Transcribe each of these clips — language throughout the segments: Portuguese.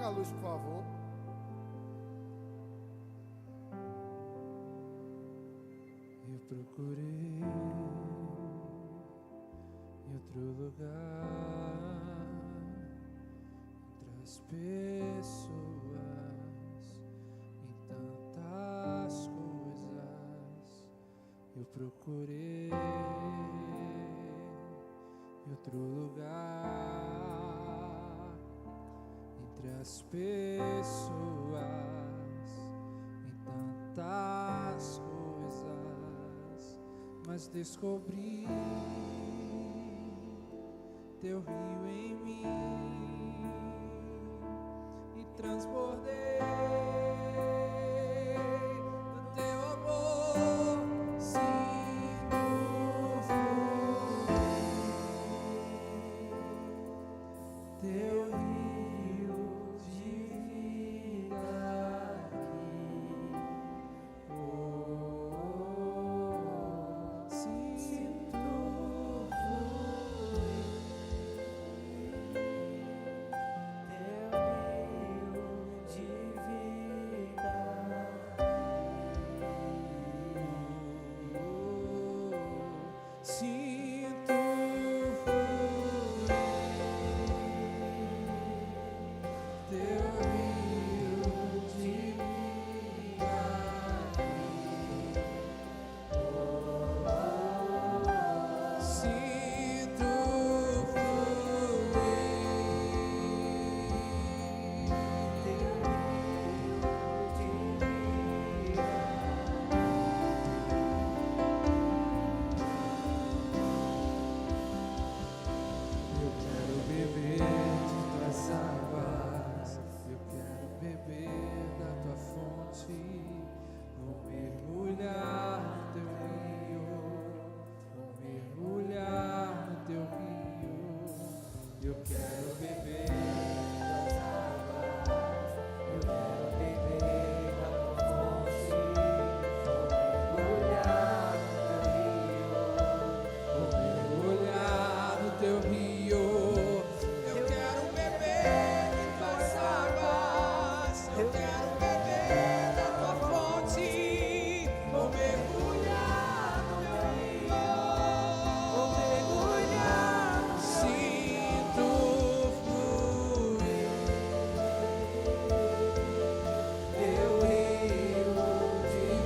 a luz, por favor. Eu procurei em outro lugar, entre as pessoas, em tantas coisas. Eu procurei em outro lugar, entre as pessoas, em tantas coisas, mas descobri teu rio em mim e transbordei do teu amor, sinto fluir teu rio de vida aqui. Sinto fluir teu rio de vida aqui. Sinto teu rio de vida aqui. Sinto fluir teu rio de vida. Eu quero beber de tuas águas, eu quero beber da tua fonte, vou mergulhar no teu rio, vou mergulhar no teu rio. Eu quero beber das águas, eu quero beber da tua fonte, vou mergulhar no teu rio, vou mergulhar no teu rio. Eu quero beber de tuas águas, eu quero beber da tua fonte, vou mergulhar no teu rio, vou mergulhar. Sinto fluir teu rio de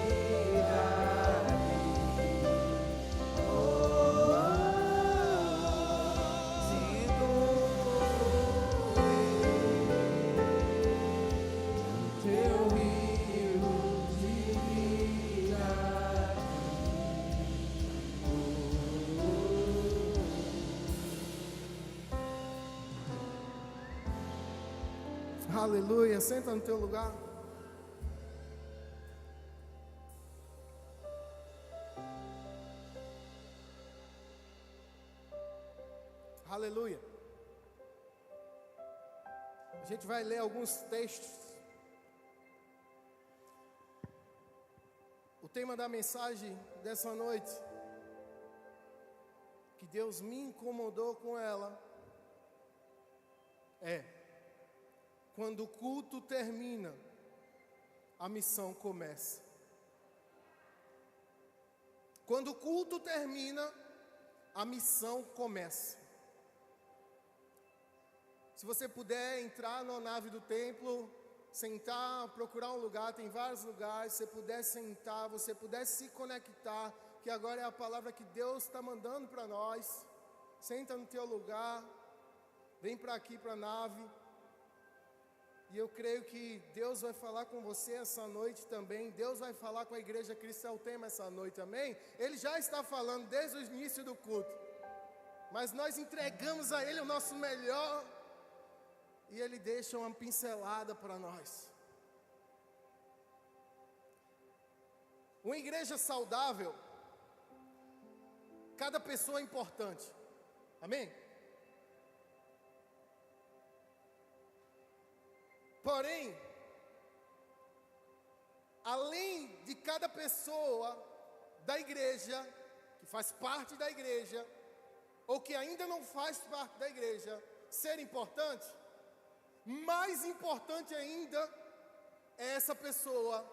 vida aqui. Sinto fluir teu rio de vida Aleluia. Senta no teu lugar. Aleluia. A gente vai ler alguns textos. O tema da mensagem dessa noite, que Deus me incomodou com ela, é: quando o culto termina, a missão começa. Quando o culto termina, a missão começa. Se você puder entrar na nave do templo, sentar, procurar um lugar, tem vários lugares, se você puder sentar, você puder se conectar, que agora é a palavra que Deus está mandando para nós. Senta no teu lugar, vem para aqui para a nave. E eu creio que Deus vai falar com você essa noite também. Deus vai falar com a Igreja Cristo é o tema essa noite, amém? Ele já está falando desde o início do culto, mas nós entregamos a Ele o nosso melhor, e Ele deixa uma pincelada para nós. Uma igreja saudável, cada pessoa é importante, amém? Porém, além de cada pessoa da igreja, que faz parte da igreja, ou que ainda não faz parte da igreja, ser importante, Mais importante ainda é essa pessoa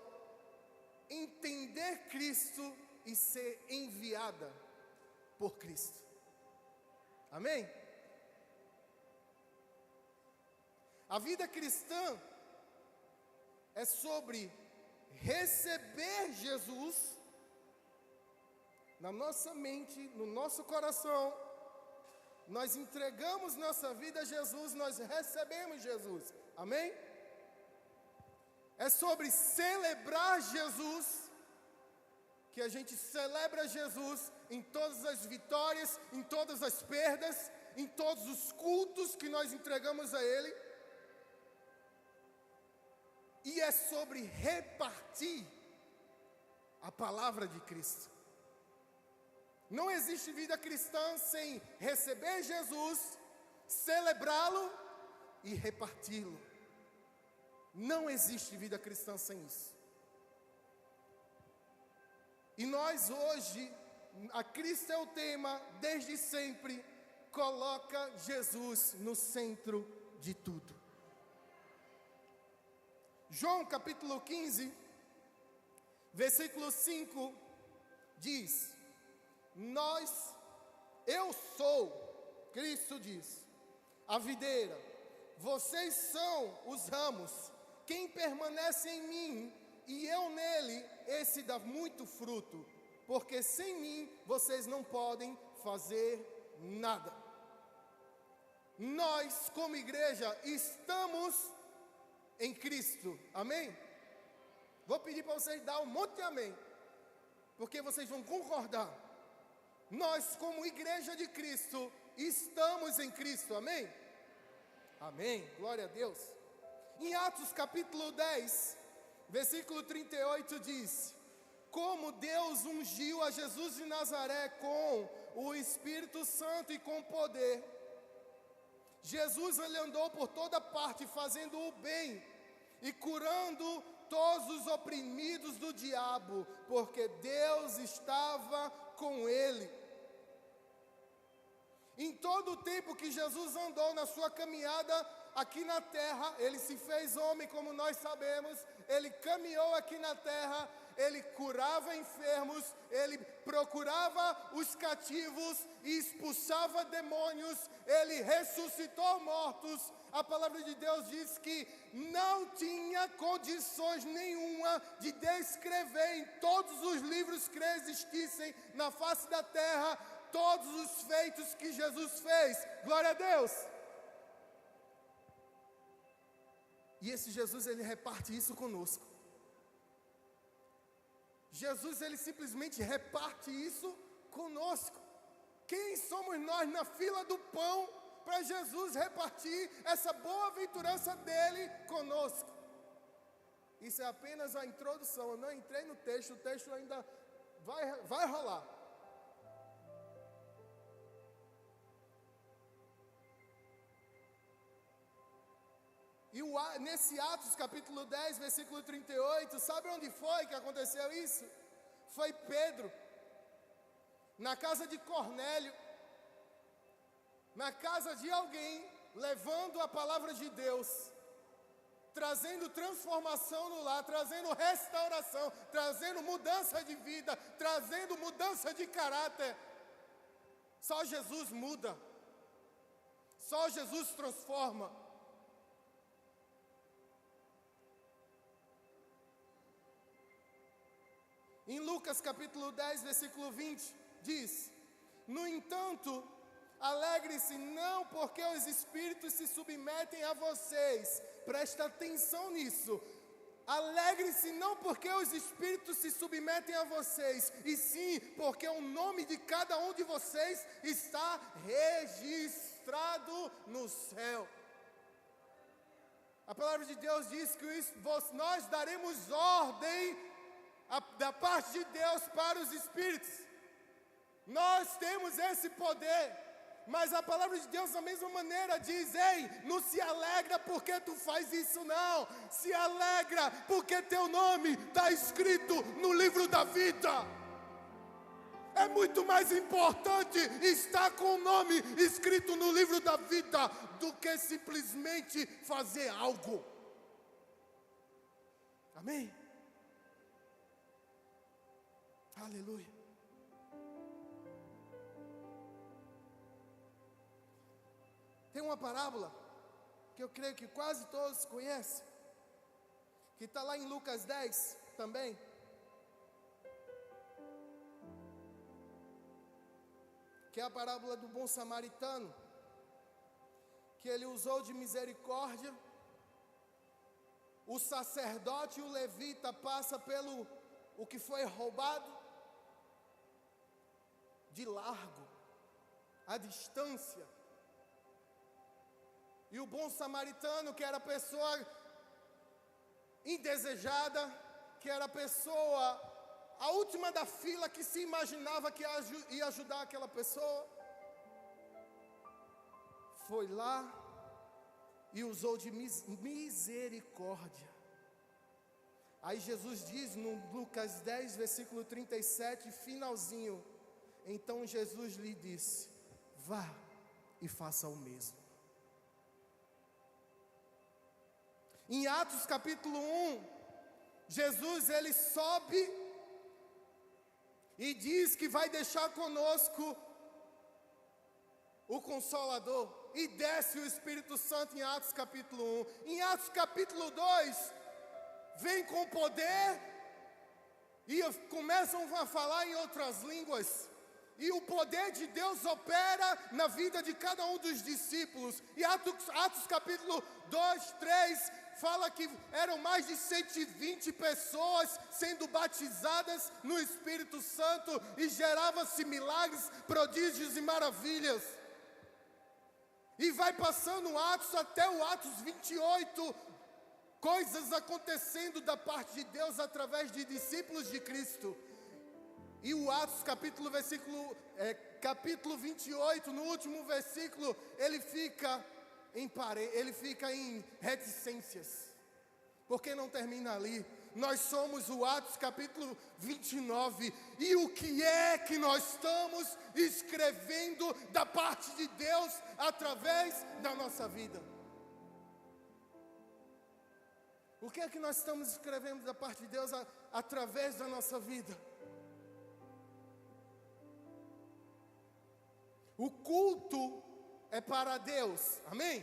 entender Cristo e ser enviada por Cristo. Amém? A vida cristã é sobre receber Jesus na nossa mente, no nosso coração. Nós entregamos nossa vida a Jesus, nós recebemos Jesus. Amém? É sobre celebrar Jesus, que a gente celebra Jesus em todas as vitórias, em todas as perdas, em todos os cultos que nós entregamos a Ele. E é sobre repartir a palavra de Cristo. Não existe vida cristã sem receber Jesus, celebrá-lo e reparti-lo. Não existe vida cristã sem isso. E nós hoje, a Cristo é o tema, desde sempre, coloca Jesus no centro de tudo. João capítulo 15, versículo 5, diz: eu sou, Cristo diz, a videira, vocês são os ramos, quem permanece em mim e eu nele, esse dá muito fruto, porque sem mim vocês não podem fazer nada. Nós, como igreja, estamos em Cristo, amém? Vou pedir para vocês dar um monte de amém, porque vocês vão concordar. Nós, como igreja de Cristo, estamos em Cristo, amém? Amém, glória a Deus. Em Atos capítulo 10, versículo 38 diz: como Deus ungiu a Jesus de Nazaré com o Espírito Santo e com poder, Jesus ele andou por toda parte fazendo o bem e curando todos os oprimidos do diabo, porque Deus estava com ele. Em todo o tempo que Jesus andou na sua caminhada aqui na terra, ele se fez homem, como nós sabemos, ele caminhou aqui na terra, ele curava enfermos, ele procurava os cativos e expulsava demônios, ele ressuscitou mortos. A palavra de Deus diz que não tinha condições nenhuma de descrever em todos os livros que existissem na face da terra todos os feitos que Jesus fez. Glória a Deus! E esse Jesus, ele reparte isso conosco. Jesus, ele simplesmente reparte isso conosco. Quem somos nós na fila do pão para Jesus repartir essa boa-aventurança dele conosco? Isso é apenas a introdução. Eu não entrei no texto, o texto ainda vai rolar. E nesse Atos capítulo 10, versículo 38, sabe onde foi que aconteceu isso? Foi Pedro, na casa de Cornélio, na casa de alguém, levando a palavra de Deus, trazendo transformação no lar, trazendo restauração, trazendo mudança de vida, trazendo mudança de caráter. Só Jesus muda, só Jesus transforma. Em Lucas capítulo 10, versículo 20, diz: no entanto, alegre-se não porque os espíritos se submetem a vocês, presta atenção nisso, alegre-se não porque os espíritos se submetem a vocês, e sim porque o nome de cada um de vocês está registrado no céu. A palavra de Deus diz que nós daremos ordem da parte de Deus para os espíritos. Nós temos esse poder, mas a palavra de Deus da mesma maneira diz: ei, não se alegra porque tu faz isso não, se alegra porque teu nome está escrito no livro da vida. É muito mais importante estar com o nome escrito no livro da vida do que simplesmente fazer algo. Amém? Aleluia. Tem uma parábola que eu creio que quase todos conhecem, que está lá em Lucas 10 também. Que é a parábola do bom samaritano, que ele usou de misericórdia. O sacerdote e o levita passa pelo o que foi roubado de largo, à distância. E o bom samaritano, que era a pessoa indesejada, que era a pessoa, a última da fila, que se imaginava que ia ajudar aquela pessoa, foi lá e usou de misericórdia. Aí Jesus diz no Lucas 10, versículo 37, finalzinho: então Jesus lhe disse: vá e faça o mesmo. Em Atos capítulo 1, Jesus ele sobe e diz que vai deixar conosco o Consolador, e desce o Espírito Santo em Atos capítulo 1. Em Atos capítulo 2, vem com poder e começam a falar em outras línguas. E o poder de Deus opera na vida de cada um dos discípulos. E Atos capítulo 2, 3, fala que eram mais de 120 pessoas sendo batizadas no Espírito Santo, e gerava-se milagres, prodígios e maravilhas. E vai passando Atos até o Atos 28, coisas acontecendo da parte de Deus através de discípulos de Cristo. E o Atos capítulo 28, no último versículo, ele fica em reticências, porque não termina ali. Nós somos o Atos capítulo 29, e o que é que nós estamos escrevendo da parte de Deus através da nossa vida? O que é que nós estamos escrevendo da parte de Deus através da nossa vida? O culto é para Deus, amém?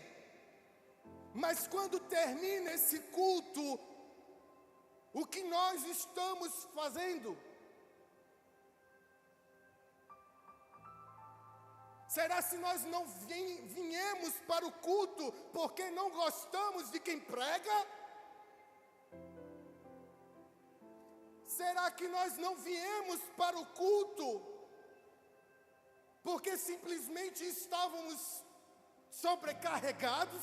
Mas quando termina esse culto, o que nós estamos fazendo? Será se nós não viemos para o culto porque não gostamos de quem prega? Será que nós não viemos para o culto porque simplesmente estávamos sobrecarregados?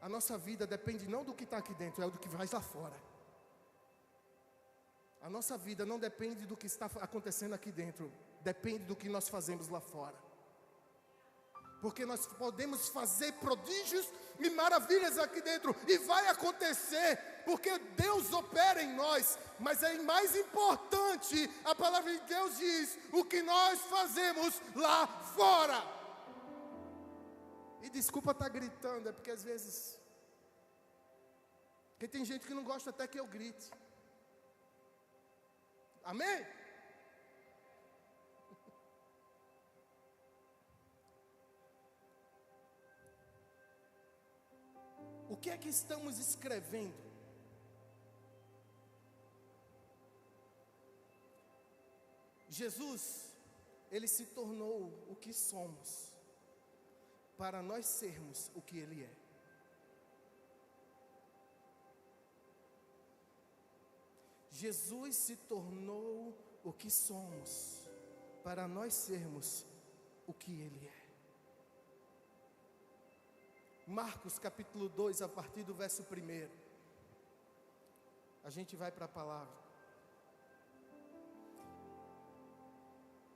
A nossa vida depende não do que está aqui dentro, é do que vai lá fora. A nossa vida não depende do que está acontecendo aqui dentro, depende do que nós fazemos lá fora. Porque nós podemos fazer prodígios e maravilhas aqui dentro, e vai acontecer, porque Deus opera em nós. Mas é mais importante, a palavra de Deus diz, o que nós fazemos lá fora. E desculpa estar gritando, é porque às vezes, porque tem gente que não gosta até que eu grite. Amém? O que é que estamos escrevendo? Jesus, ele se tornou o que somos, para nós sermos o que ele é. Jesus se tornou o que somos, para nós sermos o que ele é. Marcos capítulo 2, a partir do verso 1. A gente vai para a palavra.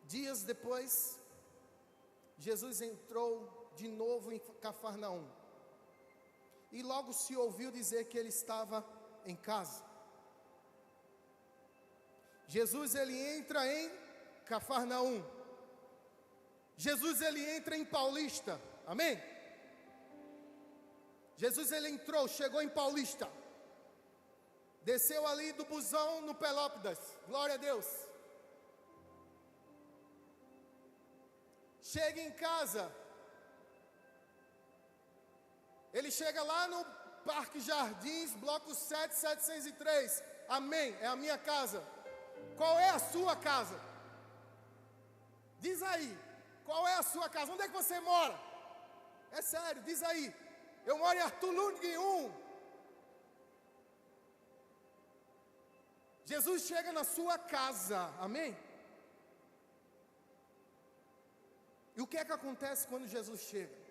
Dias depois, Jesus entrou de novo em Cafarnaum. e logo se ouviu dizer que ele estava em casa. Jesus, ele entra em Cafarnaum. Jesus, ele entra em Paulista, amém? Jesus, ele entrou, chegou em Paulista, desceu ali do busão no Pelópidas, glória a Deus. Chega em casa, ele chega lá no Parque Jardins, bloco 7703, amém, é a minha casa. Qual é a sua casa? Diz aí, qual é a sua casa? Onde é que você mora? É sério, diz aí. Eu moro em Arthur Lundgren 1. Jesus chega na sua casa, amém? E o que é que acontece quando Jesus chega?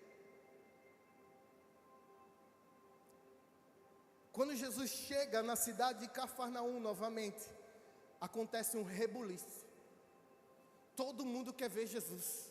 Quando Jesus chega na cidade de Cafarnaum novamente, acontece um rebuliço. Todo mundo quer ver Jesus.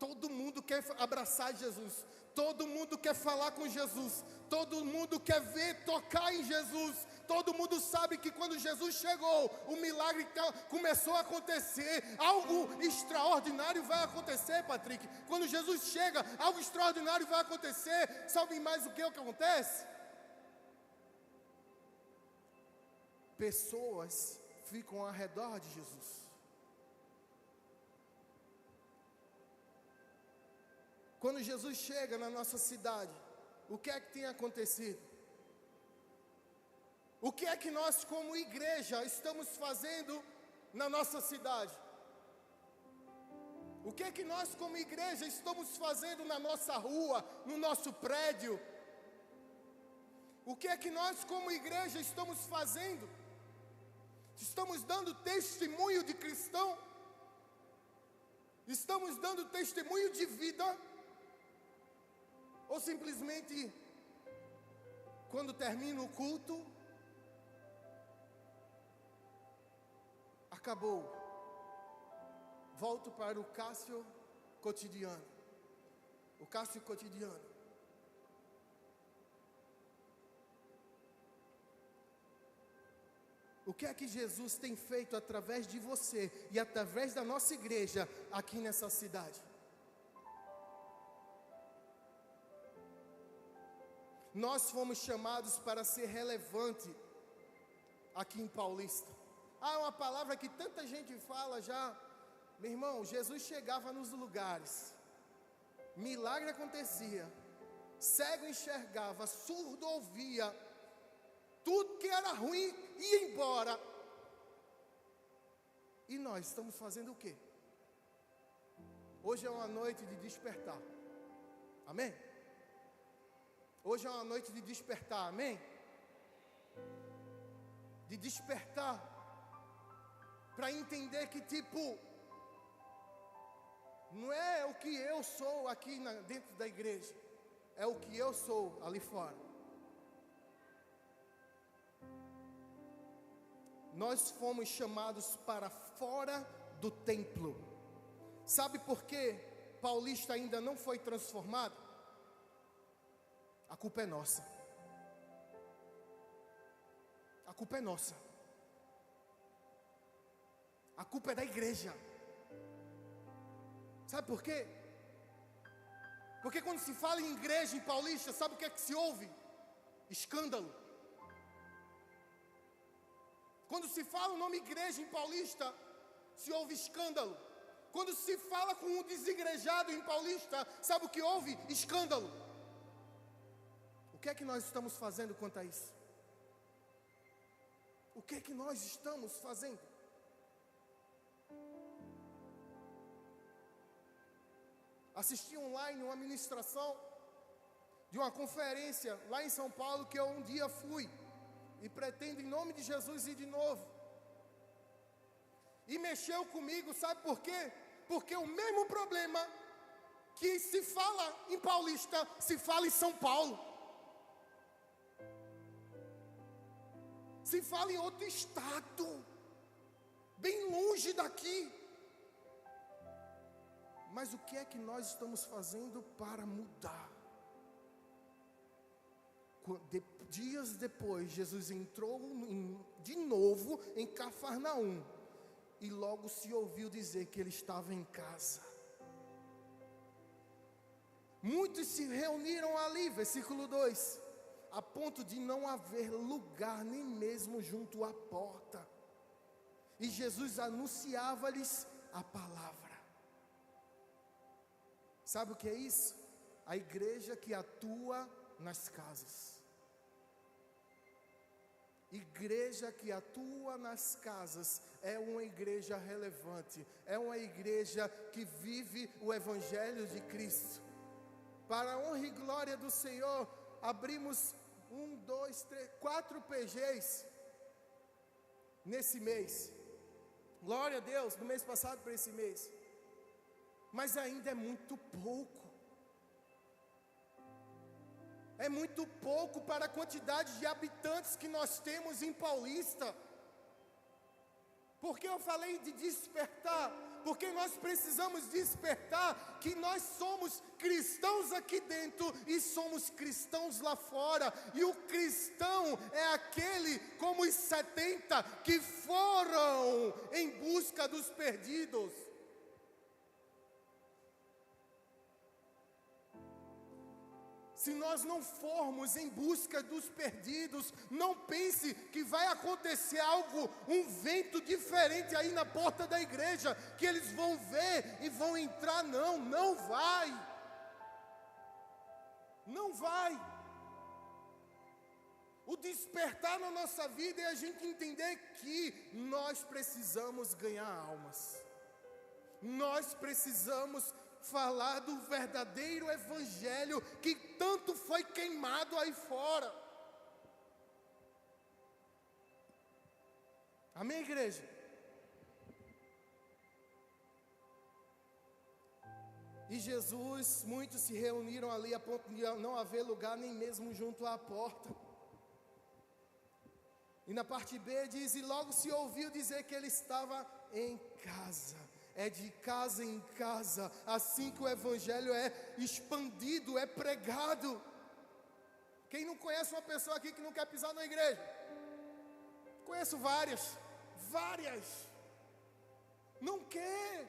Todo mundo quer abraçar Jesus. Todo mundo quer falar com Jesus. Todo mundo quer ver, tocar em Jesus. Todo mundo sabe que quando Jesus chegou, o milagre começou a acontecer. Algo extraordinário vai acontecer, Patrick. Quando Jesus chega, algo extraordinário vai acontecer. Sabe mais o que acontece? Pessoas ficam ao redor de Jesus. Quando Jesus chega na nossa cidade, o que é que tem acontecido? O que é que nós como igreja estamos fazendo na nossa cidade? O que é que nós como igreja estamos fazendo na nossa rua, no nosso prédio? O que é que nós como igreja estamos fazendo? Estamos dando testemunho de cristão? Estamos dando testemunho de vida? Ou simplesmente, quando termina o culto, acabou, volto para o Cássio cotidiano. O Cássio cotidiano. O que é que Jesus tem feito através de você e através da nossa igreja aqui nessa cidade? Nós fomos chamados para ser relevante aqui em Paulista. Ah, uma palavra que tanta gente fala já. Meu irmão, Jesus chegava nos lugares, milagre acontecia, cego enxergava, surdo ouvia, tudo que era ruim ia embora. E nós estamos fazendo o quê? Hoje é uma noite de despertar, amém? Hoje é uma noite de despertar, amém? De despertar, para entender que tipo, não é o que eu sou aqui dentro da igreja, é o que eu sou ali fora. Nós fomos chamados para fora do templo. Sabe por que Paulista ainda não foi transformado? A culpa é nossa. A culpa é nossa. A culpa é da igreja. Sabe por quê? Porque quando se fala em igreja em Paulista, sabe o que é que se ouve? Escândalo. Quando se fala o nome igreja em Paulista, se ouve escândalo. Quando se fala com um desigrejado em Paulista, sabe o que houve? Escândalo. O que é que nós estamos fazendo quanto a isso? O que é que nós estamos fazendo? Assisti online uma ministração de uma conferência lá em São Paulo que eu um dia fui e pretendo em nome de Jesus ir de novo. E mexeu comigo, sabe por quê? Porque o mesmo problema que se fala em Paulista, se fala em São Paulo. Se fala em outro estado, bem longe daqui. Mas o que é que nós estamos fazendo para mudar? Dias depois, Jesus entrou de novo em Cafarnaum. E logo se ouviu dizer que ele estava em casa. Muitos se reuniram ali, versículo 2, a ponto de não haver lugar nem mesmo junto à porta. E Jesus anunciava-lhes a palavra. Sabe o que é isso? A igreja que atua nas casas. Igreja que atua nas casas é uma igreja relevante, é uma igreja que vive o Evangelho de Cristo. Para a honra e glória do Senhor, abrimos 4 PGs nesse mês. Glória a Deus, do mês passado para esse mês. Mas ainda é muito pouco. É muito pouco para a quantidade de habitantes que nós temos em Paulista. Por que eu falei de despertar? Porque nós precisamos despertar que nós somos cristãos aqui dentro e somos cristãos lá fora. E o cristão é aquele como os 70 que foram em busca dos perdidos. Se nós não formos em busca dos perdidos, não pense que vai acontecer algo, um vento diferente aí na porta da igreja, que eles vão ver e vão entrar. Não vai. Não vai. O despertar na nossa vida é a gente entender que nós precisamos ganhar almas. Nós precisamos falar do verdadeiro evangelho que tanto foi queimado aí fora. Amém, igreja? E Jesus, muitos se reuniram ali a ponto de não haver lugar nem mesmo junto à porta. E na parte B diz, e logo se ouviu dizer que ele estava em casa. É de casa em casa, assim que o evangelho é expandido, é pregado. Quem não conhece uma pessoa aqui que não quer pisar na igreja? Conheço várias. Não quer.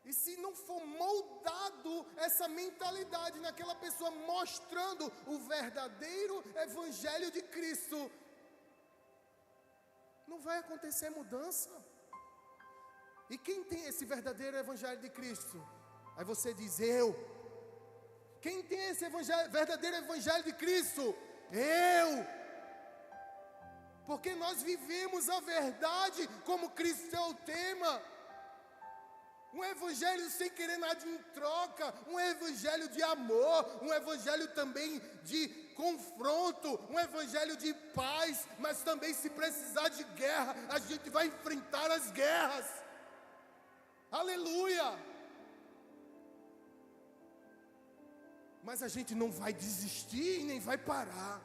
E se não for moldado essa mentalidade naquela pessoa, mostrando o verdadeiro evangelho de Cristo, não vai acontecer mudança. E quem tem esse verdadeiro evangelho de Cristo? Aí você diz, eu. Quem tem esse verdadeiro evangelho de Cristo? Eu. Porque nós vivemos a verdade como Cristo é o tema. Um evangelho sem querer nada em troca. Um evangelho de amor. Um evangelho também de confronto. Um evangelho de paz. Mas também, se precisar de guerra, a gente vai enfrentar as guerras. Aleluia! Mas a gente não vai desistir e nem vai parar.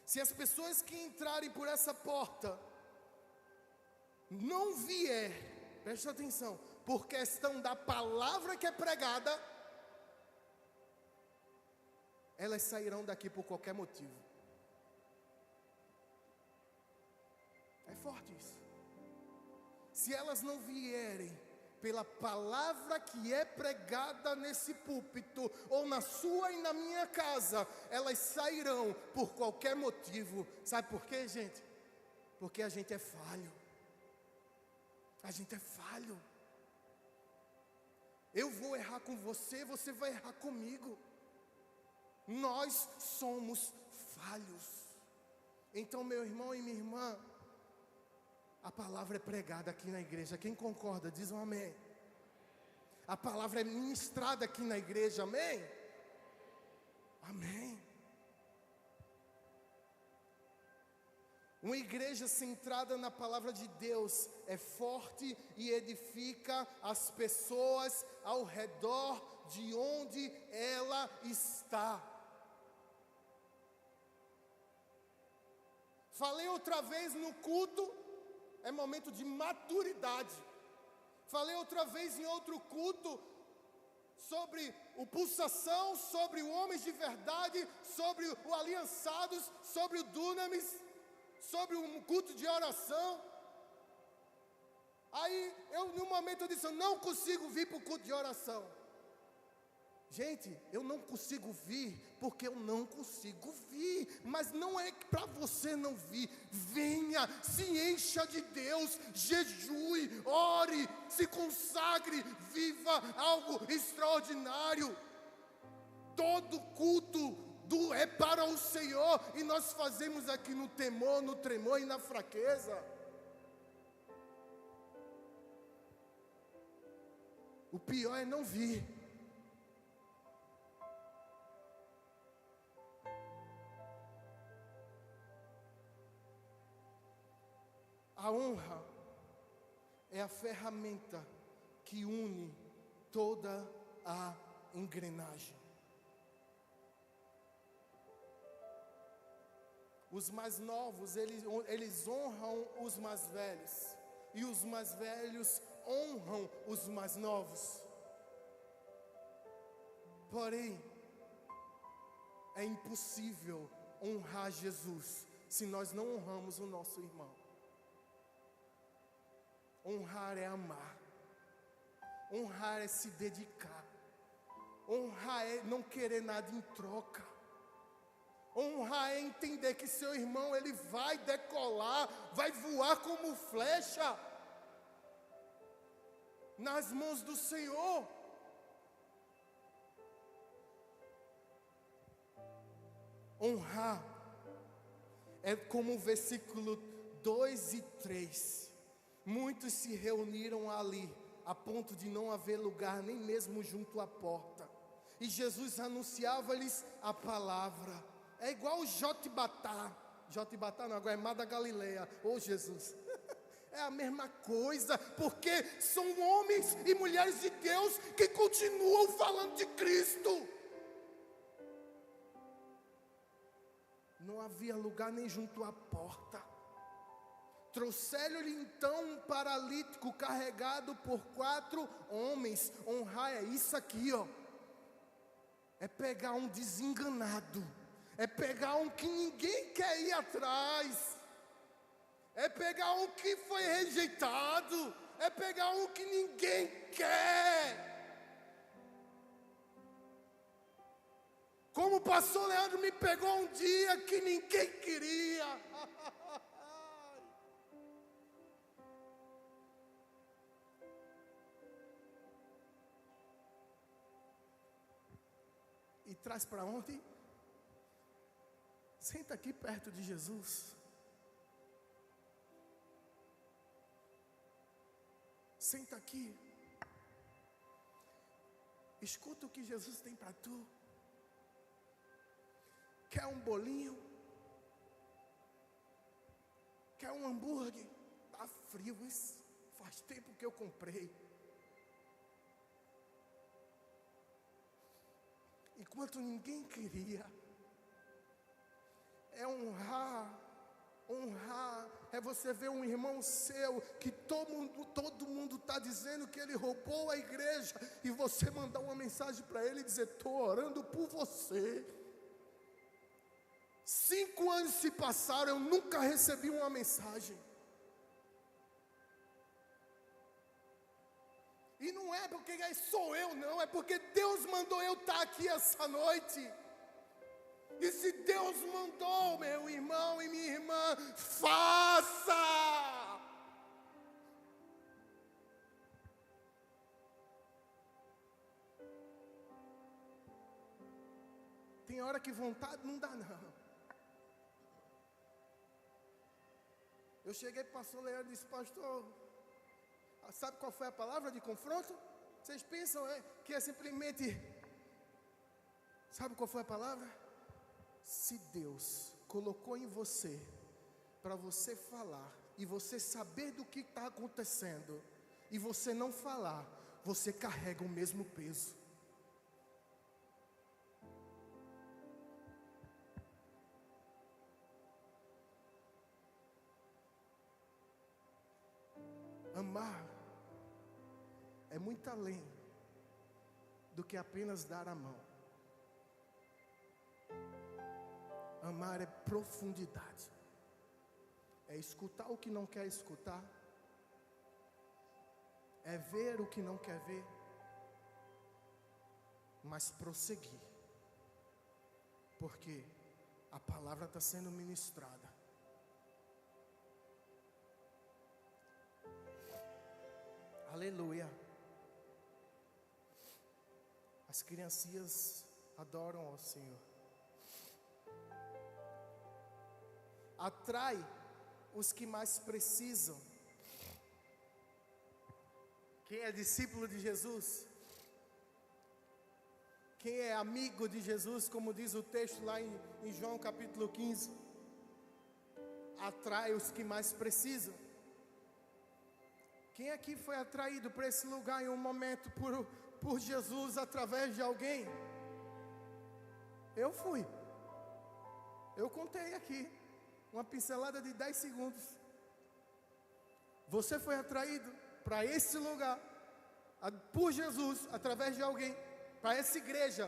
Se as pessoas que entrarem por essa porta não vier, preste atenção, por questão da palavra que é pregada, elas sairão daqui por qualquer motivo. É forte isso. Se elas não vierem pela palavra que é pregada nesse púlpito, ou na sua e na minha casa, elas sairão por qualquer motivo. Sabe por quê, gente? Porque a gente é falho. A gente é falho. Eu vou errar com você, você vai errar comigo. Nós somos falhos. Então, meu irmão e minha irmã, a palavra é pregada aqui na igreja. Quem concorda, diz um amém. A palavra é ministrada aqui na igreja, amém? Amém. Uma igreja centrada na palavra de Deus é forte e edifica as pessoas ao redor de onde ela está. Falei outra vez no culto, é momento de maturidade. Falei outra vez em outro culto sobre o Pulsação, sobre o Homens de Verdade, sobre o Aliançados, sobre o Dunamis, sobre um culto de oração. Aí, num momento eu disse, eu não consigo vir para o culto de oração. Gente, eu não consigo vir, porque eu não consigo vir. Mas não é para você não vir. Venha, se encha de Deus, jejue, ore, se consagre, viva algo extraordinário. Todo culto é para o Senhor, e nós fazemos aqui no temor, no tremor e na fraqueza. O pior é não vir. A honra é a ferramenta que une toda a engrenagem. Os mais novos, eles honram os mais velhos, e os mais velhos honram os mais novos. Porém, é impossível honrar Jesus se nós não honramos o nosso irmão. Honrar é amar. Honrar é se dedicar. Honrar é não querer nada em troca. Honrar é entender que seu irmão, ele vai decolar, vai voar como flecha nas mãos do Senhor. Honrar é como o versículo 2 e 3. Muitos se reuniram ali, a ponto de não haver lugar nem mesmo junto à porta. E Jesus anunciava-lhes a palavra. É igual o Jotbatá. Jotbatá não, agora é Mar da Galileia. Ô Jesus. É a mesma coisa, porque são homens e mulheres de Deus que continuam falando de Cristo. Não havia lugar nem junto à porta. Trouxeram-lhe então um paralítico carregado por 4 homens. Honrar é isso aqui, ó. É pegar um desenganado. É pegar um que ninguém quer ir atrás. É pegar um que foi rejeitado. É pegar um que ninguém quer. Como o pastor Leandro me pegou um dia que ninguém queria. E traz para onde? Senta aqui perto de Jesus. Senta aqui. Escuta o que Jesus tem para tu. Quer um bolinho? Quer um hambúrguer? Tá frio isso. Faz tempo que eu comprei. Enquanto ninguém queria. É honrar. Honrar é você ver um irmão seu que todo mundo está dizendo que ele roubou a igreja, e você mandar uma mensagem para ele e dizer: estou orando por você. 5 anos se passaram, eu nunca recebi uma mensagem. E não é porque sou eu, não, é porque Deus mandou eu estar aqui essa noite. E se Deus mandou, meu irmão e minha irmã, faça! Tem hora que vontade não dá, não. Eu cheguei para o pastor Leandro e disse: pastor, sabe qual foi a palavra de confronto? Vocês pensam que é simplesmente... Sabe qual foi a palavra? Se Deus colocou em você, para você falar, e você saber do que está acontecendo, e você não falar, você carrega o mesmo peso. Amar é muito além do que apenas dar a mão. Amar é profundidade. É escutar o que não quer escutar. É ver o que não quer ver. Mas prosseguir. Porque a palavra está sendo ministrada. Aleluia. As criancinhas adoram ao Senhor. Atrai os que mais precisam. Quem é discípulo de Jesus? Quem é amigo de Jesus, como diz o texto lá em João capítulo 15? Atrai os que mais precisam. Quem aqui foi atraído para esse lugar em um momento por Jesus através de alguém? Eu fui. Eu contei aqui. Uma pincelada de 10 segundos. Você foi atraído para esse lugar por Jesus através de alguém. Para essa igreja.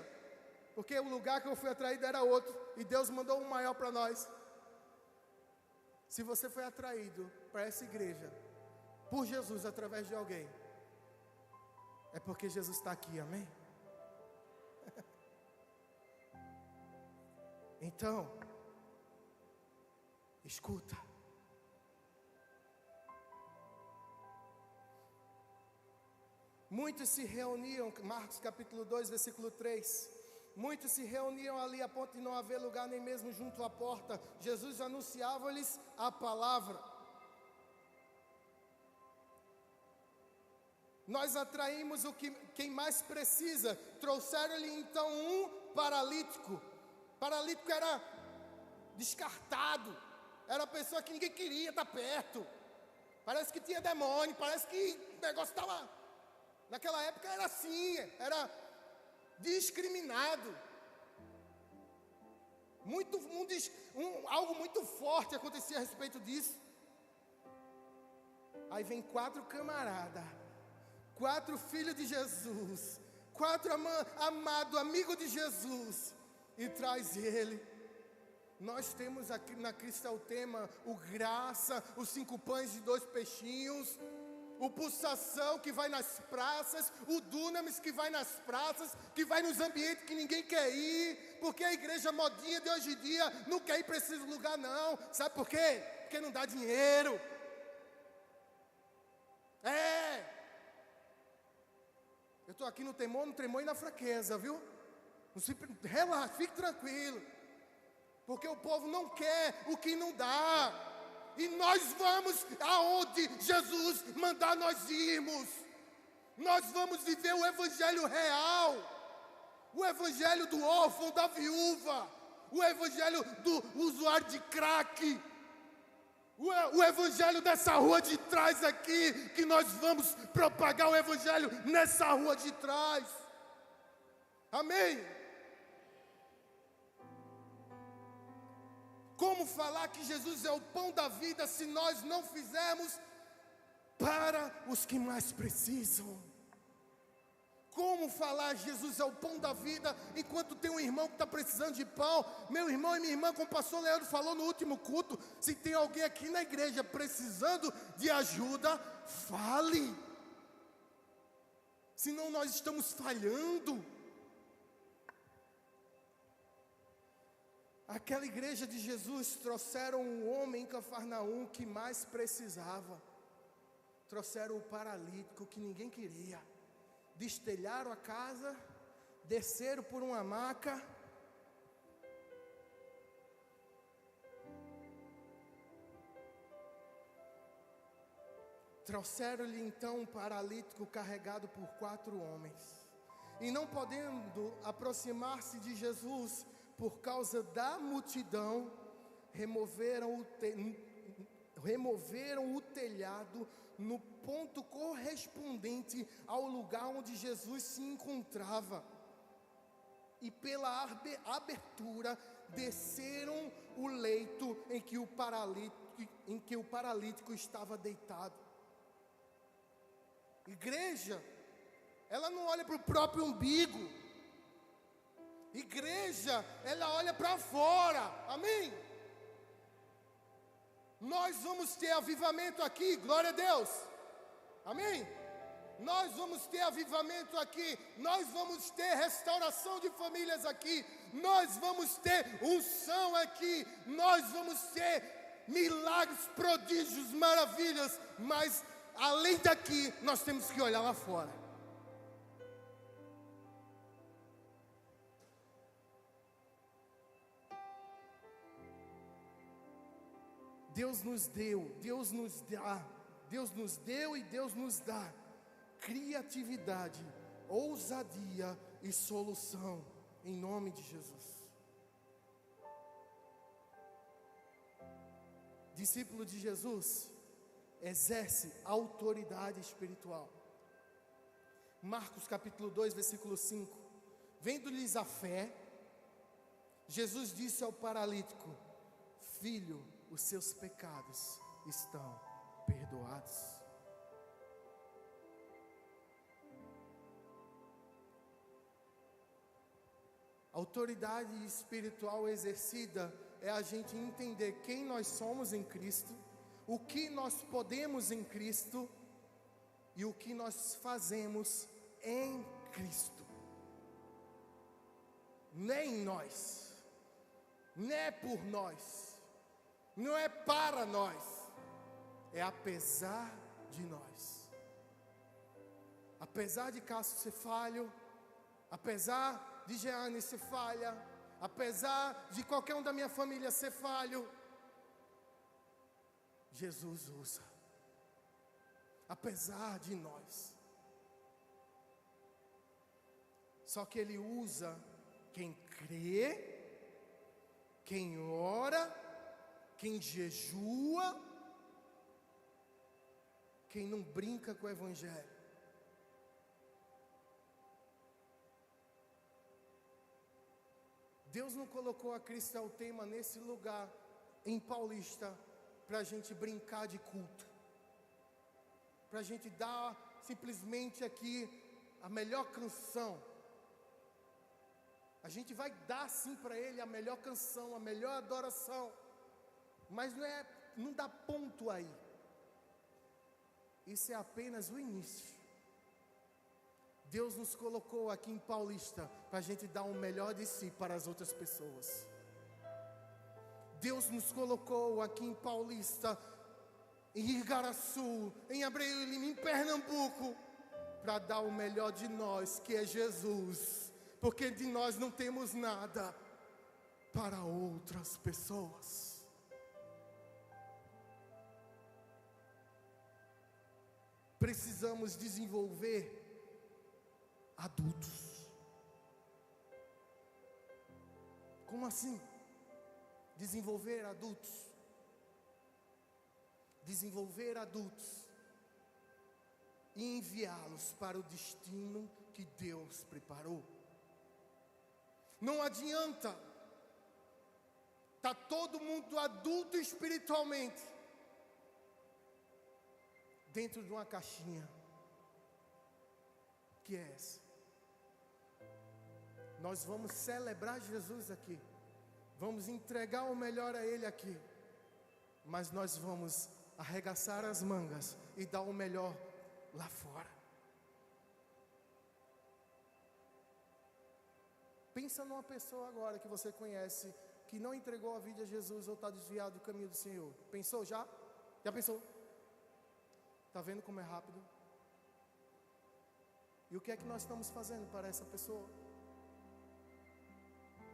Porque o lugar que eu fui atraído era outro. E Deus mandou um maior para nós. Se você foi atraído para essa igreja por Jesus através de alguém, é porque Jesus está aqui, amém? Então, escuta. Muitos se reuniam, Marcos capítulo 2, versículo 3. Muitos se reuniam ali a ponto de não haver lugar nem mesmo junto à porta. Jesus anunciava-lhes a palavra. Nós atraímos quem mais precisa. Trouxeram-lhe então um paralítico. Paralítico era descartado. Era a pessoa que ninguém queria estar perto. Parece que tinha demônio. Parece que o negócio estava... Naquela época era assim. Era discriminado. Algo muito forte acontecia a respeito disso. Aí vem 4 camaradas. 4 filhos de Jesus, 4 amado amigo de Jesus, e traz ele. Nós temos aqui na Cristal Tema o Graça, os 5 pães e 2 peixinhos, o Pulsação que vai nas praças, o Dunamis que vai nas praças, que vai nos ambientes que ninguém quer ir, porque a igreja modinha de hoje em dia não quer ir para esse lugar não. Sabe por quê? Porque não dá dinheiro. Eu estou aqui no temor, no tremor e na fraqueza, viu? Relaxa, fique tranquilo. Porque o povo não quer o que não dá. E nós vamos aonde Jesus mandar nós irmos. Nós vamos viver o evangelho real. O evangelho do órfão, da viúva. O evangelho do usuário de crack. O evangelho dessa rua de trás aqui, que nós vamos propagar o evangelho nessa rua de trás. Amém? Como falar que Jesus é o pão da vida se nós não fizermos para os que mais precisam? Como falar Jesus é o pão da vida enquanto tem um irmão que está precisando de pão? Meu irmão e minha irmã, como o pastor Leandro falou no último culto, se tem alguém aqui na igreja precisando de ajuda, fale. Senão nós estamos falhando. Aquela igreja de Jesus trouxeram um homem em Cafarnaum que mais precisava. Trouxeram o paralítico que ninguém queria. Destelharam a casa, desceram por uma maca. Trouxeram-lhe então um paralítico carregado por 4 homens. E não podendo aproximar-se de Jesus por causa da multidão, removeram o telhado no ponto correspondente ao lugar onde Jesus se encontrava. E pela abertura desceram o leito em que o paralítico estava deitado. Igreja, ela não olha para o próprio umbigo. Igreja, ela olha para fora, amém? Nós vamos ter avivamento aqui, glória a Deus, amém? Nós vamos ter avivamento aqui, nós vamos ter restauração de famílias aqui, nós vamos ter unção aqui, nós vamos ter milagres, prodígios, maravilhas, mas além daqui, nós temos que olhar lá fora. Deus nos deu, Deus nos dá, Deus nos deu e Deus nos dá criatividade, ousadia e solução, em nome de Jesus. Discípulo de Jesus exerce autoridade espiritual. Marcos capítulo 2, versículo 5. Vendo-lhes a fé, Jesus disse ao paralítico: filho, os seus pecados estão perdoados. Autoridade espiritual exercida é a gente entender quem nós somos em Cristo, o que nós podemos em Cristo e o que nós fazemos em Cristo. Não é em nós, não é por nós, não é para nós, é apesar de nós. Apesar de Cássio ser falho, apesar de Jeane ser falha, apesar de qualquer um da minha família ser falho, Jesus usa, apesar de nós. Só que Ele usa quem crê, quem ora, quem jejua, quem não brinca com o Evangelho. Deus não colocou a Cristal Tema nesse lugar, em Paulista, para a gente brincar de culto, para a gente dar simplesmente aqui a melhor canção. A gente vai dar sim para Ele a melhor canção, a melhor adoração, mas não dá ponto aí. Isso é apenas o início. Deus nos colocou aqui em Paulista para a gente dar o melhor de si para as outras pessoas. Deus nos colocou aqui em Paulista, em Igaraçu, em Abreu e Lima, em Pernambuco, para dar o melhor de nós, que é Jesus, porque de nós não temos nada para outras pessoas. Precisamos desenvolver adultos. Como assim? Desenvolver adultos. Desenvolver adultos e enviá-los para o destino que Deus preparou. Não adianta tá todo mundo adulto espiritualmente dentro de uma caixinha. Que é essa? Nós vamos celebrar Jesus aqui, vamos entregar o melhor a Ele aqui, mas nós vamos arregaçar as mangas e dar o melhor lá fora. Pensa numa pessoa agora que você conhece, que não entregou a vida a Jesus ou está desviado do caminho do Senhor. Pensou já? Já pensou? Está vendo como é rápido? E o que é que nós estamos fazendo para essa pessoa?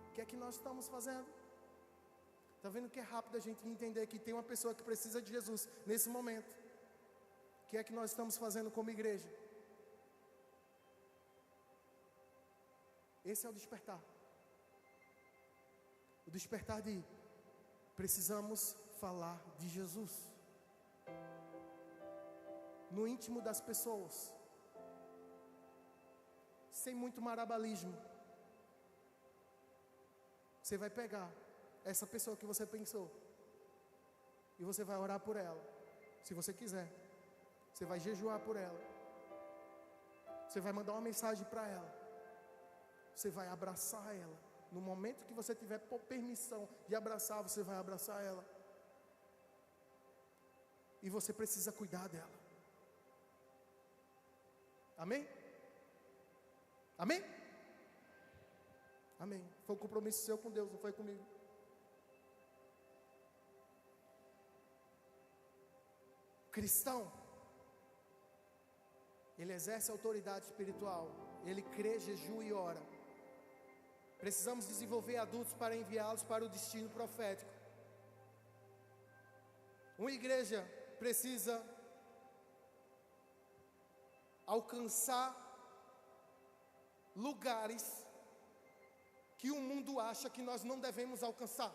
O que é que nós estamos fazendo? Está vendo que é rápido a gente entender que tem uma pessoa que precisa de Jesus nesse momento? O que é que nós estamos fazendo como igreja? Esse é o despertar. O despertar de precisamos falar de Jesus no íntimo das pessoas, sem muito marabalismo. Você vai pegar essa pessoa que você pensou e você vai orar por ela, se você quiser. Você vai jejuar por ela. Você vai mandar uma mensagem para ela. Você vai abraçar ela. No momento que você tiver permissão de abraçar, você vai abraçar ela. E você precisa cuidar dela. Amém? Amém? Amém. Foi um compromisso seu com Deus, não foi comigo. O cristão, ele exerce autoridade espiritual. Ele crê, jejua e ora. Precisamos desenvolver adultos para enviá-los para o destino profético. Uma igreja precisa alcançar lugares que o mundo acha que nós não devemos alcançar.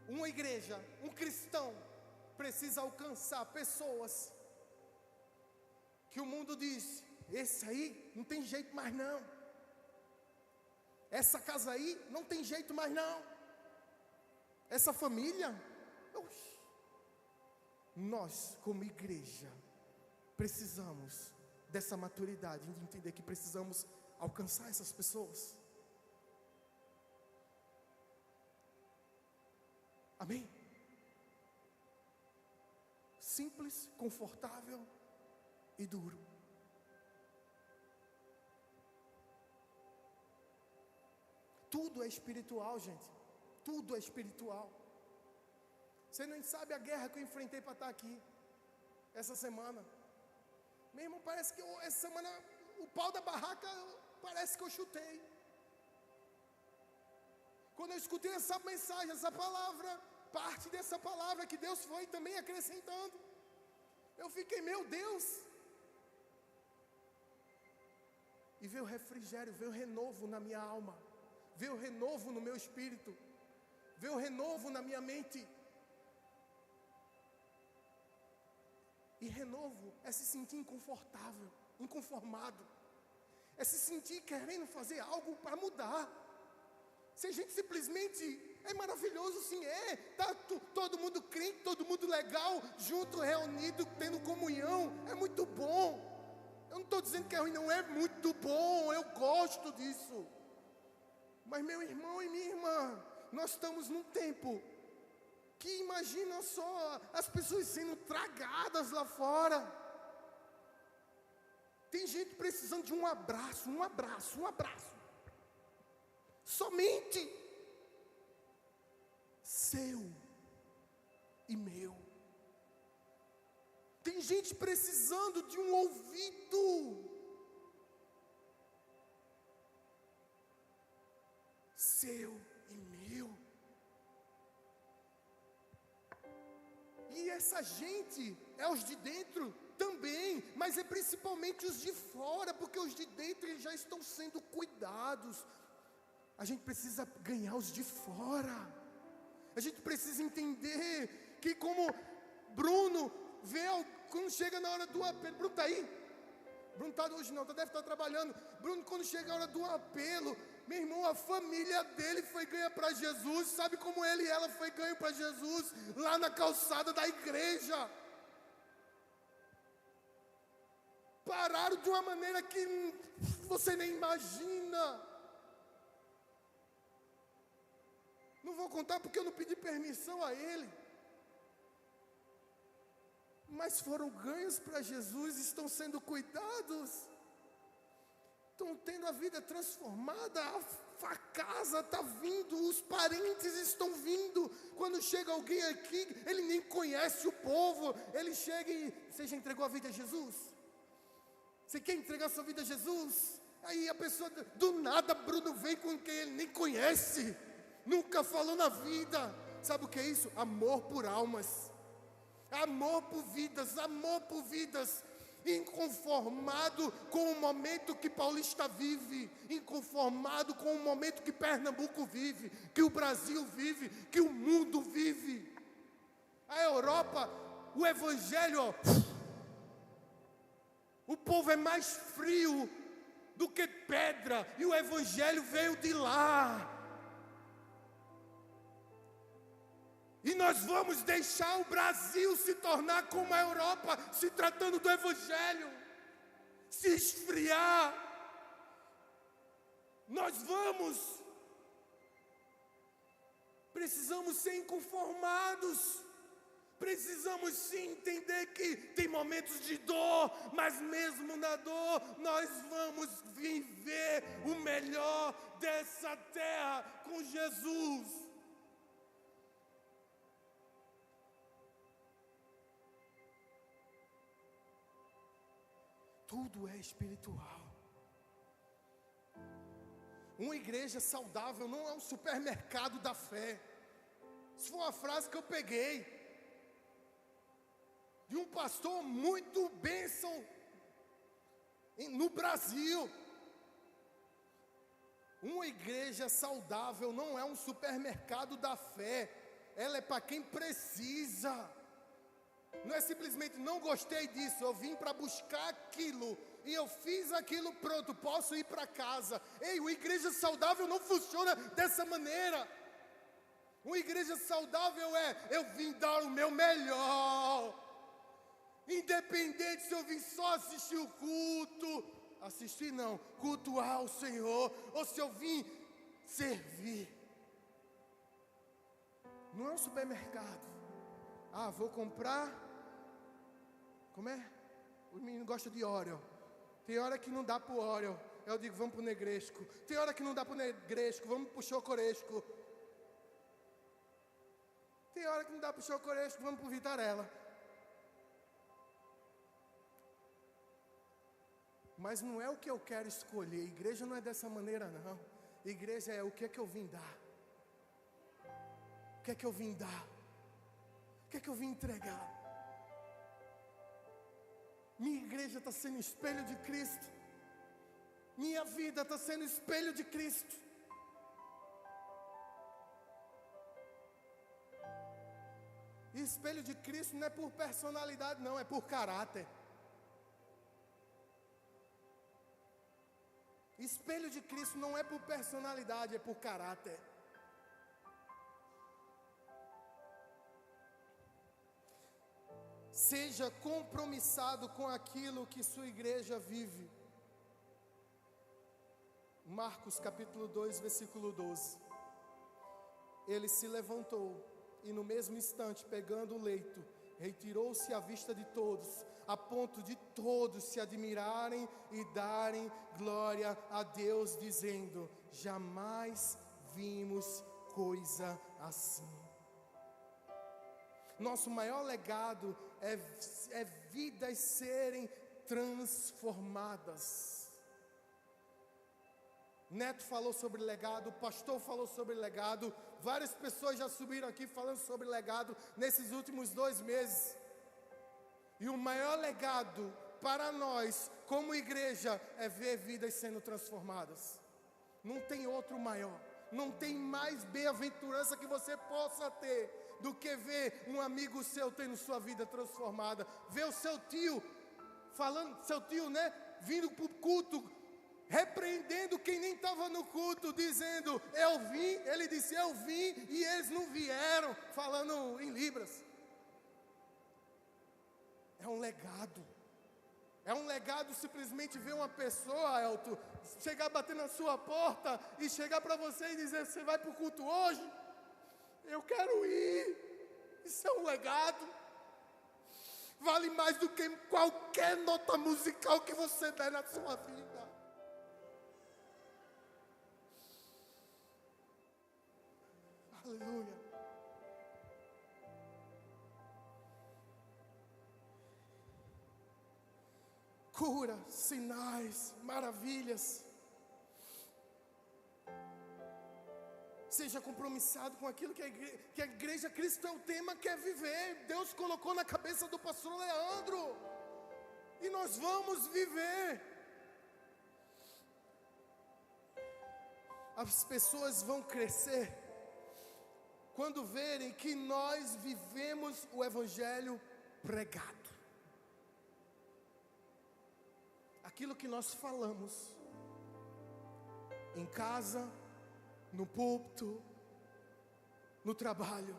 Uma igreja, um cristão, precisa alcançar pessoas que o mundo diz: esse aí não tem jeito mais não. Essa casa aí não tem jeito mais não. Essa família, oxi. Nós como igreja precisamos dessa maturidade, de entender que precisamos alcançar essas pessoas. Amém? Simples, confortável e duro. Tudo é espiritual, gente. Tudo é espiritual. Você não sabe a guerra que eu enfrentei para estar aqui essa semana. Meu irmão, parece que essa semana o pau da barraca parece que eu chutei. Quando eu escutei essa mensagem, essa palavra, parte dessa palavra que Deus foi também acrescentando, eu fiquei, meu Deus. E veio refrigério, veio renovo na minha alma, veio renovo no meu espírito, veio renovo na minha mente. E renovo é se sentir inconfortável, inconformado, é se sentir querendo fazer algo para mudar. Se a gente simplesmente, é maravilhoso sim, tá todo mundo crente, todo mundo legal, junto, reunido, tendo comunhão, é muito bom. Eu não estou dizendo que é ruim, não, é muito bom, eu gosto disso. Mas meu irmão e minha irmã, nós estamos num tempo que imagina só as pessoas sendo tragadas lá fora. Tem gente precisando de um abraço. Somente seu e meu. Tem gente precisando de um ouvido seu e meu. E essa gente é os de dentro também, mas é principalmente os de fora, porque os de dentro eles já estão sendo cuidados. A gente precisa ganhar os de fora. A gente precisa entender que como Bruno vê, quando chega na hora do apelo, Bruno está aí? Bruno está hoje não, deve estar trabalhando. Bruno, quando chega a hora do apelo, meu irmão, a família dele foi ganha para Jesus. Sabe como ele e ela foi ganho para Jesus? Lá na calçada da igreja. Pararam de uma maneira que você nem imagina. Não vou contar porque eu não pedi permissão a ele. Mas foram ganhos para Jesus, estão sendo cuidados. Estão tendo a vida transformada, a casa está vindo, os parentes estão vindo. Quando chega alguém aqui, ele nem conhece o povo, ele chega e... Você já entregou a vida a Jesus? Você quer entregar a sua vida a Jesus? Aí a pessoa, do nada, Bruno vem com quem ele nem conhece, nunca falou na vida. Sabe o que é isso? Amor por almas, amor por vidas, inconformado com o momento que Paulista vive, inconformado com o momento que Pernambuco vive, que o Brasil vive, que o mundo vive. A Europa, o evangelho, o povo é mais frio do que pedra, e o evangelho veio de lá. E nós vamos deixar o Brasil se tornar como a Europa, se tratando do Evangelho, se esfriar. Nós precisamos ser inconformados. Precisamos sim entender que tem momentos de dor, mas mesmo na dor, nós vamos viver o melhor dessa terra com Jesus. Tudo é espiritual. Uma igreja saudável não é um supermercado da fé. Isso foi uma frase que eu peguei de um pastor muito bênção no Brasil. Uma igreja saudável não é um supermercado da fé. Ela é para quem precisa. Não é simplesmente não gostei disso, eu vim para buscar aquilo e eu fiz aquilo, pronto, posso ir para casa. Ei, uma igreja saudável não funciona dessa maneira. Uma igreja saudável eu vim dar o meu melhor. Independente se eu vim só assistir o culto, assistir não, cultuar o Senhor, ou se eu vim servir. Não é um supermercado. Ah, vou comprar. Como é? O menino gosta de Oreo. Tem hora que não dá pro Oreo. Eu digo, vamos pro Negresco. Tem hora que não dá pro Negresco, vamos pro Chocoresco. Tem hora que não dá pro Chocoresco, vamos pro Vitarella. Mas não é o que eu quero escolher. Igreja não é dessa maneira, não. Igreja é o que é que eu vim dar. O que é que eu vim dar? O que é que eu vim entregar? Minha igreja está sendo espelho de Cristo. Minha vida está sendo espelho de Cristo. E espelho de Cristo não é por personalidade, não, é por caráter. Espelho de Cristo não é por personalidade, é por caráter. Seja compromissado com aquilo que sua igreja vive. Marcos capítulo 2, versículo 12. Ele se levantou e no mesmo instante, pegando o leito, retirou-se à vista de todos, a ponto de todos se admirarem e darem glória a Deus, dizendo: jamais vimos coisa assim. Nosso maior legado é vidas serem transformadas. Neto falou sobre legado, o pastor falou sobre legado, várias pessoas já subiram aqui falando sobre legado nesses últimos 2 meses. E o maior legado para nós, como igreja, é ver vidas sendo transformadas. Não tem outro maior, não tem mais bem-aventurança que você possa ter do que ver um amigo seu tendo sua vida transformada. Ver o seu tio falando, seu tio, né, vindo para o culto, repreendendo quem nem estava no culto, dizendo: eu vim, ele disse eu vim, e eles não vieram, falando em libras. É um legado. É um legado simplesmente ver uma pessoa, Elton, chegar, bater na sua porta e chegar para você e dizer: você vai para o culto hoje? Eu quero ir. Isso é um legado. Vale mais do que qualquer nota musical que você der na sua vida. Aleluia. Cura, sinais, maravilhas. Seja compromissado com aquilo que a igreja Cristo é o tema, quer viver. Deus colocou na cabeça do pastor Leandro. E nós vamos viver. As pessoas vão crescer quando verem que nós vivemos o evangelho pregado. Aquilo que nós falamos em casa, no púlpito, no trabalho,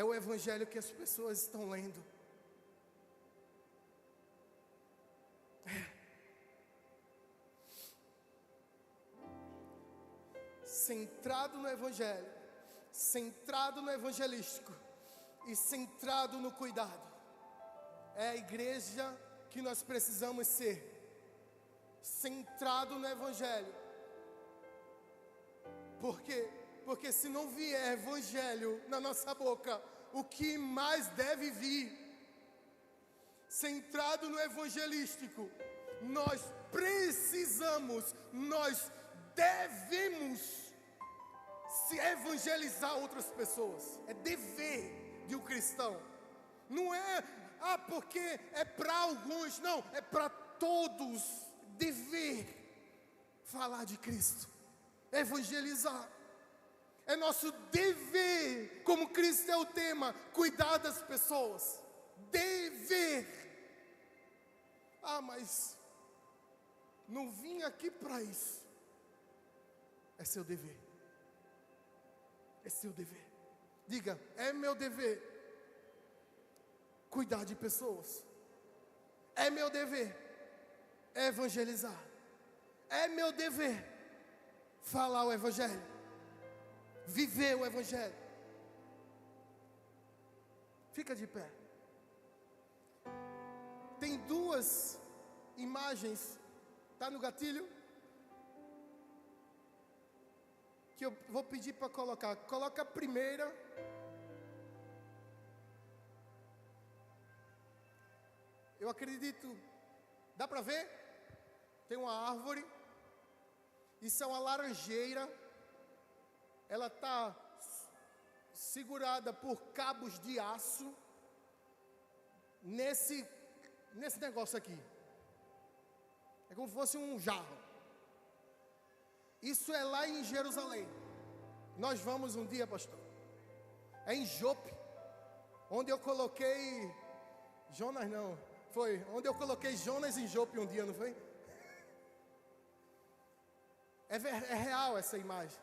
é o evangelho que as pessoas estão lendo. Centrado no evangelho, centrado no evangelístico e centrado no cuidado. É a igreja que nós precisamos ser. Centrado no evangelho. Por quê? Porque se não vier evangelho na nossa boca, o que mais deve vir? Centrado no evangelístico, nós precisamos, nós devemos se evangelizar outras pessoas. É dever de um cristão. Não é, porque é para alguns, não, é para todos. Dever falar de Cristo, evangelizar. É nosso dever, como Cristo é o tema, cuidar das pessoas. Dever. Mas não vim aqui para isso. É seu dever. É seu dever. Diga, é meu dever cuidar de pessoas. É meu dever evangelizar. É meu dever falar o evangelho. Viver o evangelho. Fica de pé. Tem duas imagens, tá no gatilho? Que eu vou pedir para colocar. Coloca a primeira. Eu acredito. Dá para ver? Tem uma árvore. Isso é uma laranjeira. Ela está segurada por cabos de aço nesse negócio aqui. É como se fosse um jarro. Isso é lá em Jerusalém. Nós vamos um dia, pastor. É em Jope, onde eu coloquei Jonas, não. Foi onde eu coloquei Jonas em Jope um dia, não foi? É real essa imagem.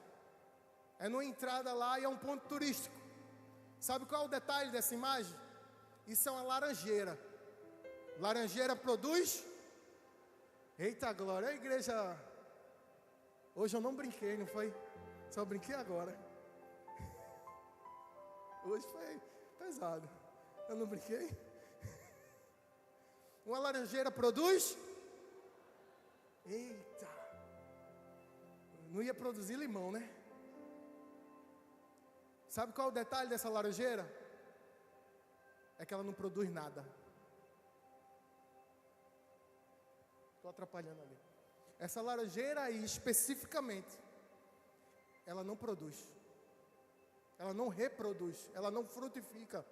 É numa entrada lá e é um ponto turístico. Sabe qual é o detalhe dessa imagem? Isso é uma laranjeira. Laranjeira produz. Eita glória, a igreja. Hoje eu não brinquei, não foi? Só brinquei agora. Hoje foi pesado. Eu não brinquei. Uma laranjeira produz. Eita. Não ia produzir limão, né? Sabe qual é o detalhe dessa laranjeira? É que ela não produz nada. Estou atrapalhando ali. Essa laranjeira aí, especificamente, ela não produz. Ela não reproduz. Ela não frutifica.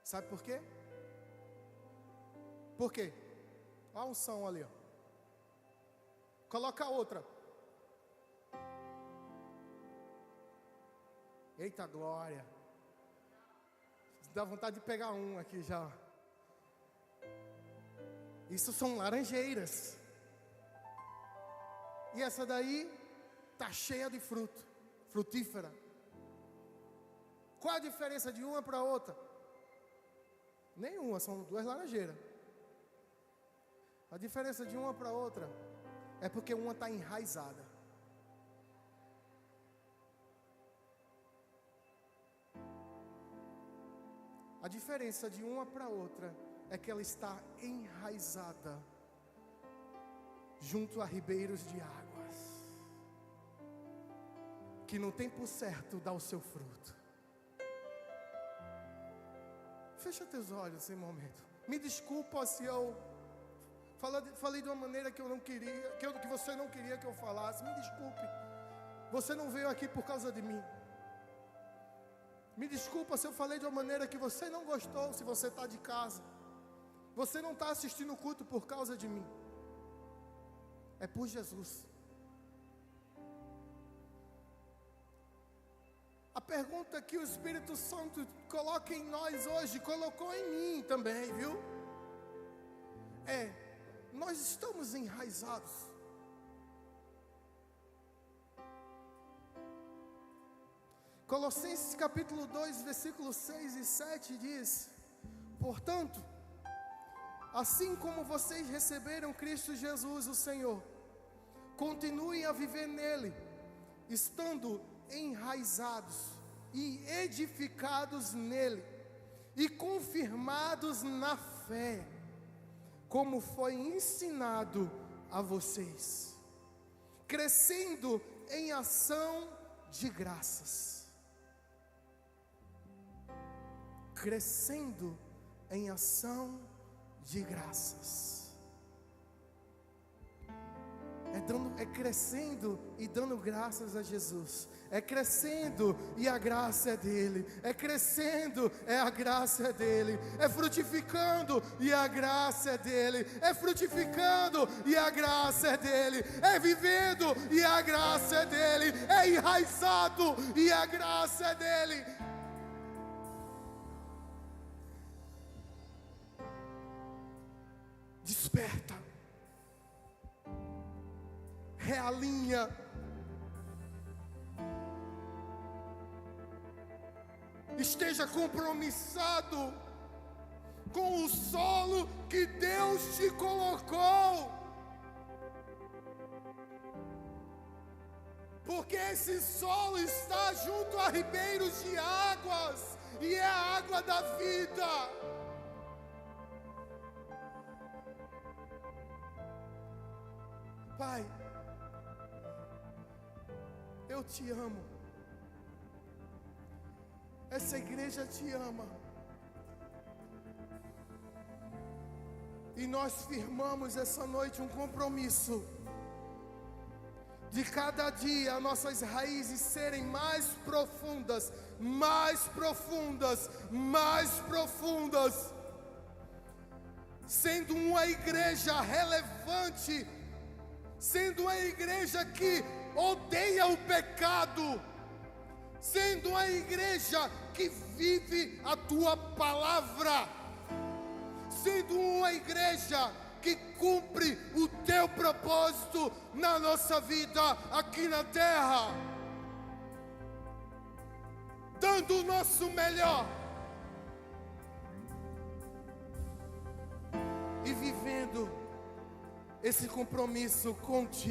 Sabe por quê? Por quê? Olha a unção ali, ó. Coloca a outra. Eita glória. Dá vontade de pegar um aqui já. Isso são laranjeiras. E essa daí tá cheia de fruto, frutífera. Qual a diferença de uma para outra? Nenhuma, são duas laranjeiras. A diferença de uma para outra é porque uma está enraizada. A diferença de uma para outra é que ela está enraizada junto a ribeiros de águas, que no tempo certo dá o seu fruto. Fecha teus olhos nesse momento. Me desculpa se eu falei de uma maneira que eu não queria, que você não queria que eu falasse. Me desculpe. Você não veio aqui por causa de mim. Me desculpa se eu falei de uma maneira que você não gostou, se você está de casa. Você não está assistindo o culto por causa de mim. É por Jesus. A pergunta que o Espírito Santo coloca em nós hoje, colocou em mim também, viu? Nós estamos enraizados. Colossenses capítulo 2, versículos 6 e 7 diz: portanto, assim como vocês receberam Cristo Jesus, o Senhor, continuem a viver nele, estando enraizados e edificados nele, e confirmados na fé, como foi ensinado a vocês, crescendo em ação de graças. Crescendo em ação de graças. É crescendo e dando graças a Jesus. É crescendo e a graça é dele. É crescendo, é a graça é dele. É frutificando e a graça é dele. É frutificando e a graça é dele. É vivendo e a graça é dele. É enraizado e a graça é dele. Desperta, realinha, esteja compromissado com o solo que Deus te colocou, porque esse solo está junto a ribeiros de águas, e é a água da vida. Pai, eu te amo, essa igreja te ama, e nós firmamos essa noite um compromisso, de cada dia nossas raízes serem mais profundas, mais profundas, mais profundas, sendo uma igreja relevante, sendo uma igreja que odeia o pecado, sendo uma igreja que vive a tua palavra, sendo uma igreja que cumpre o teu propósito na nossa vida aqui na terra, dando o nosso melhor e vivendo esse compromisso contigo.